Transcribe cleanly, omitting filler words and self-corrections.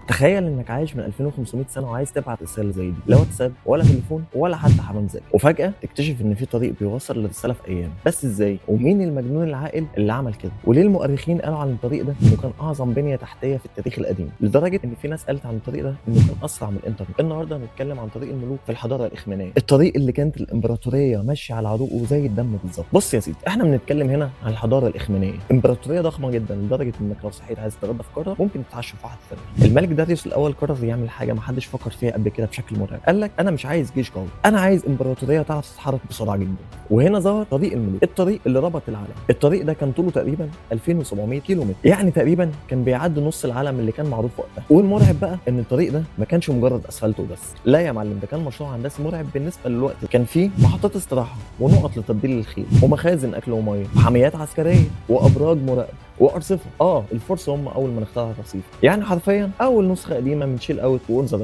تخيل انك عايش من 2500 سنه وعايز تبعت رساله زي دي، لا واتساب ولا تليفون ولا حتى حمام زاجل، وفجاه تكتشف ان في طريق بيوصل للرساله في ايام. بس ازاي؟ ومين المجنون العاقل اللي عمل كده؟ وليه المؤرخين قالوا عن الطريق ده انه كان اعظم بنيه تحتيه في التاريخ القديم، لدرجه ان في ناس قالت عن الطريق ده انه كان اسرع من الانترنت. النهارده هنتكلم عن طريق الملوك في الحضاره الاخمينيه، الطريق اللي كانت الامبراطوريه ماشيه على عروقه زي الدم بالظبط. بص يا سيدي، احنا بنتكلم هنا عن الحضاره الاخمينيه، امبراطوريه ضخمه جدا لدرجه انك لو صحيت عايز تتغدى في قاره ممكن تتعشى في واحده ثانيه. الملك داريوس الاول قرر يعمل حاجه ما حدش فكر فيها قبل كده بشكل مرعب. قال لك انا مش عايز جيش قوي، انا عايز امبراطوريه تعرف تتحرك بسرعه جدا. وهنا ظهر طريق الملوك، الطريق اللي ربط العالم. الطريق ده كان طوله تقريبا 2700 كيلو متر، يعني تقريبا كان بيعدي نص العالم اللي كان معروف وقتها. والمرعب بقى ان الطريق ده ما كانش مجرد اسفلت وبس، لا يا معلم، ده كان مشروع هندسي مرعب بالنسبه للوقت. كان فيه محطات استراحه ونقط لتبديل الخيل ومخازن اكل وميه وحاميات عسكريه وابراج مراقبه وارصفه. الفرس هم اول ما اخترعوا الرصيف، يعني حرفيا اول نسخه قديمه من شيل اوت وورز